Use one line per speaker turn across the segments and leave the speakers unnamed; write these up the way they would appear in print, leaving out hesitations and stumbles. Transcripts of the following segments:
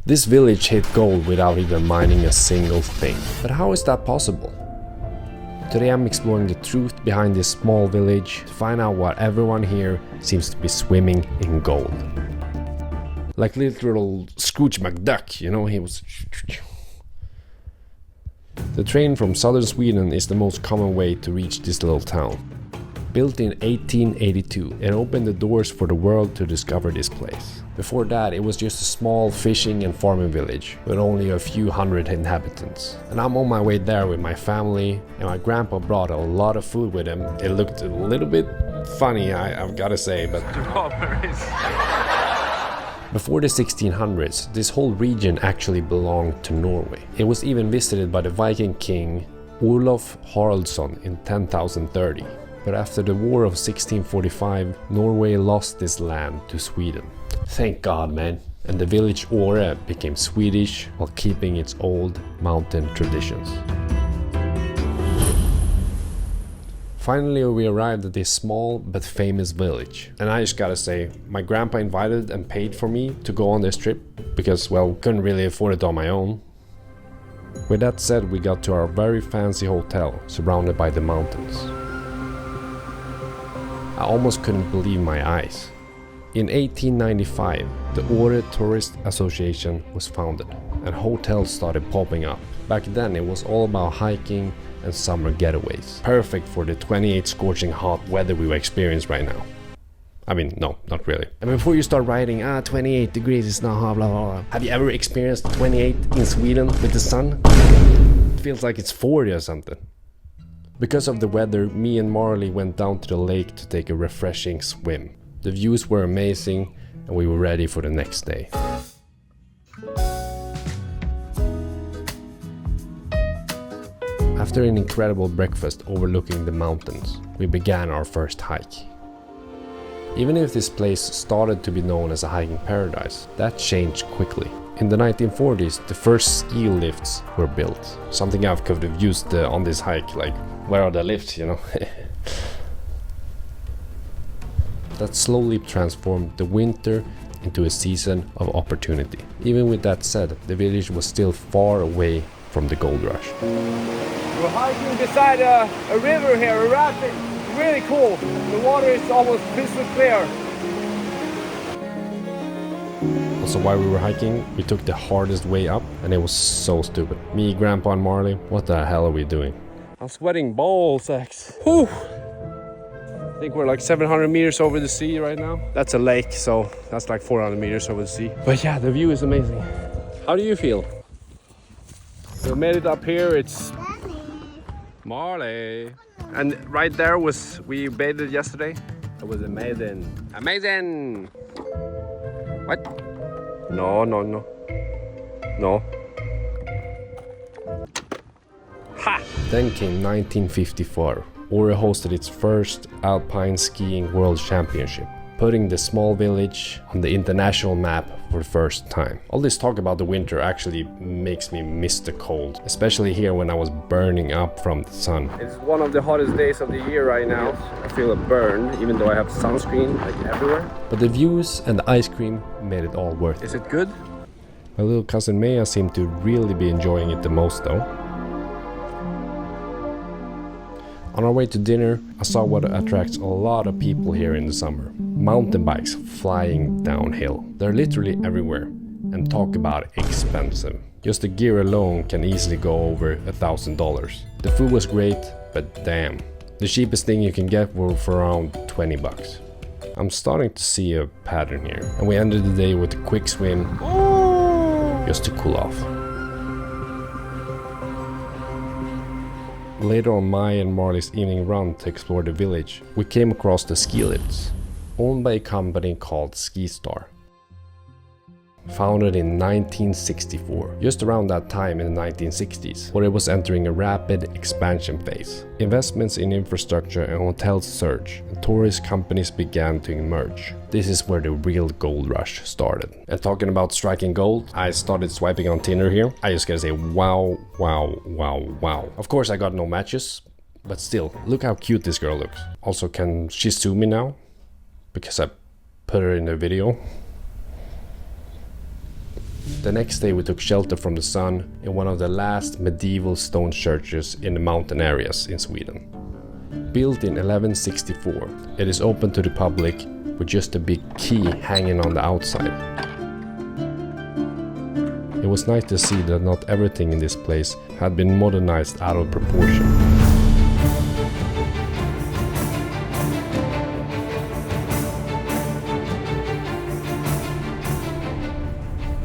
This village hit gold without even mining a single thing. But how is that possible? Today I'm exploring the truth behind this small village to find out why everyone here seems to be swimming in gold. Like literal Scrooge McDuck, you know, he was... The train from southern Sweden is the most common way to reach this little town. Built in 1882, it opened the doors for the world to discover this place. Before that, it was just a small fishing and farming village with only a few hundred inhabitants. And I'm on my way there with my family, and my grandpa brought a lot of food with him. It looked a little bit funny, I've gotta say, but... Before the 1600s, this whole region actually belonged to Norway. It was even visited by the Viking king Olof Haraldsson in 1030. But after the War of 1645, Norway lost this land to Sweden. Thank God, man. And the village Åre became Swedish while keeping its old mountain traditions. Finally, we arrived at this small but famous village. And I just gotta say, my grandpa invited and paid for me to go on this trip because, well, couldn't really afford it on my own. With that said, we got to our very fancy hotel surrounded by the mountains. I almost couldn't believe my eyes. In 1895, the Åre Tourist Association was founded and hotels started popping up. Back then it was all about hiking and summer getaways. Perfect for the 28 scorching hot weather we experienced right now. I mean, no, not really. And before you start writing, 28 degrees is not hot, blah, blah, blah. Have you ever experienced 28 in Sweden with the sun? It feels like it's 40 or something. Because of the weather, me and Marley went down to the lake to take a refreshing swim. The views were amazing and we were ready for the next day. After an incredible breakfast overlooking the mountains, we began our first hike. Even if this place started to be known as a hiking paradise, that changed quickly. In the 1940s, the first ski lifts were built. Something I could have used on this hike, like, where are the lifts, you know? That slowly transformed the winter into a season of opportunity. Even with that said, the village was still far away from the gold rush.
We're hiking beside a river here, a rapid. It's really cool. The water is almost crystal clear.
Also, while we were hiking, we took the hardest way up and it was so stupid. Me, Grandpa and Marley, what the hell are we doing?
I'm sweating ball sacks. Whew. I think we're like 700 meters over the sea right now. That's a lake, so that's like 400 meters over the sea. But yeah, the view is amazing. How do you feel? We made it up here. It's Marley. And right there was, we bathed yesterday. It was amazing. Amazing! What? No. Ha!
Then came 1954. Åre hosted its first Alpine Skiing World Championship, putting the small village on the international map for the first time. All this talk about the winter actually makes me miss the cold, especially here when I was burning up from the sun.
It's one of the hottest days of the year right now. I feel a burn, even though I have sunscreen like everywhere.
But the views and the ice cream made it all worth it.
Is it good?
My little cousin Maya seemed to really be enjoying it the most though. On our way to dinner, I saw what attracts a lot of people here in the summer. Mountain bikes flying downhill. They're literally everywhere. And talk about expensive. Just the gear alone can easily go over $1,000. The food was great, but damn. The cheapest thing you can get were for around 20 bucks. I'm starting to see a pattern here. And we ended the day with a quick swim, just to cool off. Later on my and Marley's evening run to explore the village, we came across the ski lifts, owned by a company called Ski Star. Founded in 1964, just around that time in the 1960s, where it was entering a rapid expansion phase. Investments in infrastructure and hotels surged, and tourist companies began to emerge. This is where the real gold rush started. And talking about striking gold, I started swiping on Tinder here. I just gotta say wow, wow, wow, wow. Of course I got no matches, but still, look how cute this girl looks. Also, can she sue me now? Because I put her in the video. The next day we took shelter from the sun in one of the last medieval stone churches in the mountain areas in Sweden. Built in 1164, it is open to the public with just a big key hanging on the outside. It was nice to see that not everything in this place had been modernized out of proportion.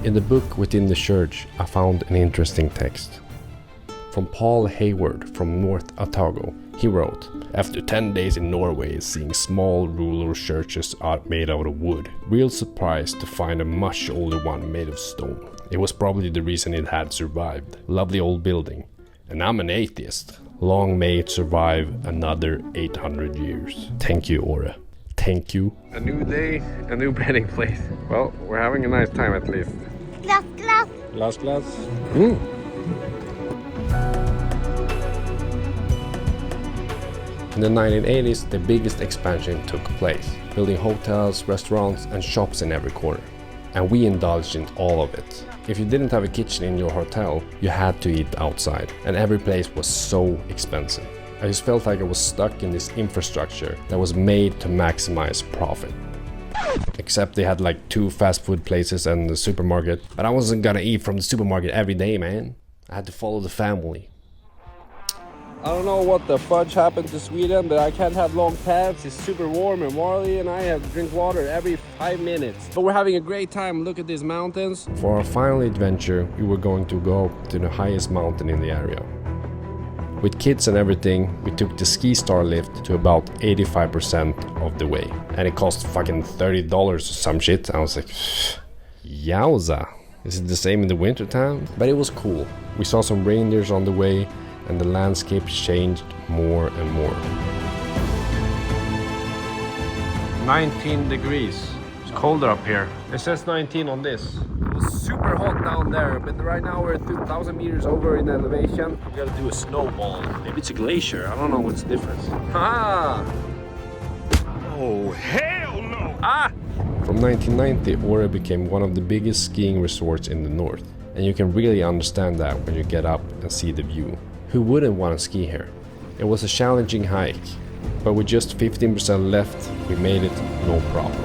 In the book within the church, I found an interesting text. From Paul Hayward from North Otago, he wrote, "After 10 days in Norway seeing small rural churches made out of wood, real surprised to find a much older one made of stone. It was probably the reason it had survived. Lovely old building. And I'm an atheist. Long may it survive another 800 years. Thank you, Ore. Thank you."
A new day, a new bedding place. Well, we're having a nice time at least.
Glass, glass.
Glass, glass.
In the 1980s, the biggest expansion took place, building hotels, restaurants and shops in every corner. And we indulged in all of it. If you didn't have a kitchen in your hotel, you had to eat outside, and every place was so expensive. I just felt like I was stuck in this infrastructure that was made to maximize profit. Except they had like 2 fast food places and the supermarket, but I wasn't gonna eat from the supermarket every day, man. I had to follow the family.
I don't know what the fudge happened to Sweden, but I can't have long pants. It's super warm and Marley and I have to drink water every 5 minutes. But we're having a great time. Look at these mountains.
For our final adventure, we were going to go up to the highest mountain in the area. With kids and everything, we took the ski star lift to about 85% of the way. And it cost fucking $30 or some shit. I was like, yowza. Is it the same in the winter time? But it was cool. We saw some reindeers on the way, and the landscape changed more and more.
19 degrees. It's colder up here. It says 19 on this. It was super hot down there, but right now we're 2,000 meters over in elevation. We gotta do a snowball. Maybe it's a glacier. I don't know what's the difference. Ha! Oh, hell no! Ah!
From 1990, Åre became one of the biggest skiing resorts in the north. And you can really understand that when you get up and see the view. Who wouldn't want to ski here? It was a challenging hike, but with just 15% left, we made it no problem.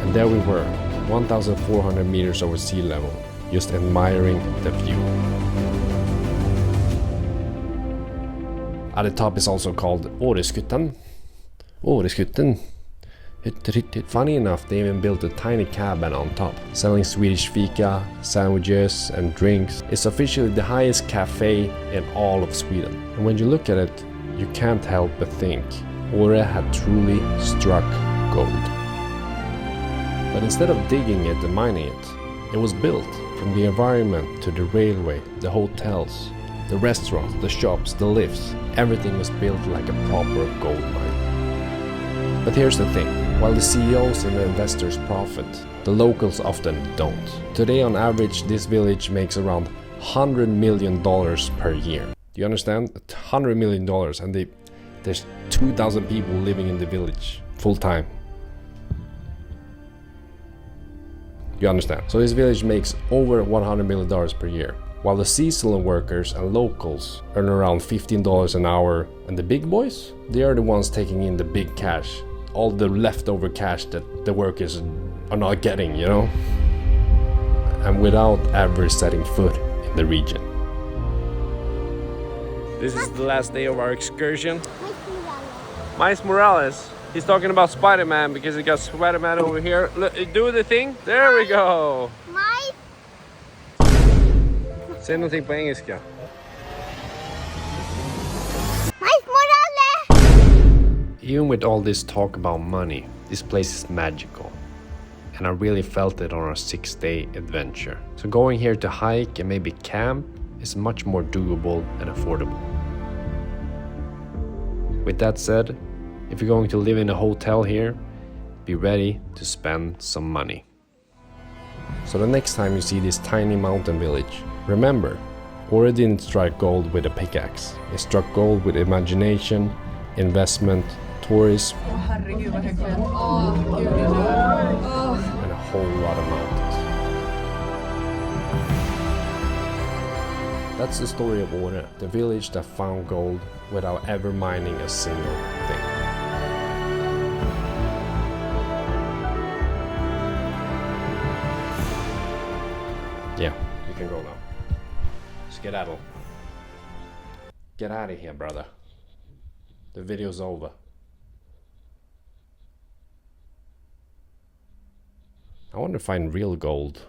And there we were, 1,400 meters over sea level, just admiring the view. At the top is also called Åreskutten. Åreskutten. Funny enough, they even built a tiny cabin on top, selling Swedish fika, sandwiches and drinks. It's officially the highest cafe in all of Sweden. And when you look at it, you can't help but think Åre had truly struck gold. But instead of digging it and mining it, it was built. From the environment to the railway, the hotels, the restaurants, the shops, the lifts, everything was built like a proper gold mine. But here's the thing, while the CEOs and the investors profit, the locals often don't. Today on average this village makes around $100 million per year. Do you understand? $100 million, and there's 2,000 people living in the village full time. You understand? So this village makes over $100 million per year. While the seasonal workers and locals earn around $15 an hour, and the big boys, they are the ones taking in the big cash. All the leftover cash that the workers are not getting, you know? And without ever setting foot in the region.
This is the last day of our excursion. Miles Morales. He's talking about Spider-Man because he got Spider-Man over here. Look, do the thing. There we go. Säg någonting på engelska.
Even with all this talk about money, this place is magical. And I really felt it on our 6-day adventure. So going here to hike and maybe camp is much more doable and affordable. With that said, if you're going to live in a hotel here, be ready to spend some money. So the next time you see this tiny mountain village, remember, Åre didn't strike gold with a pickaxe. It struck gold with imagination, investment, tourism,
Herregud vad högt. Åh, gud.
whole lot of mountains. That's the story of Åre, the village that found gold without ever mining a single thing. Yeah, you can go now. Skedaddle. Get out of here, brother. The video's over. I want to find real gold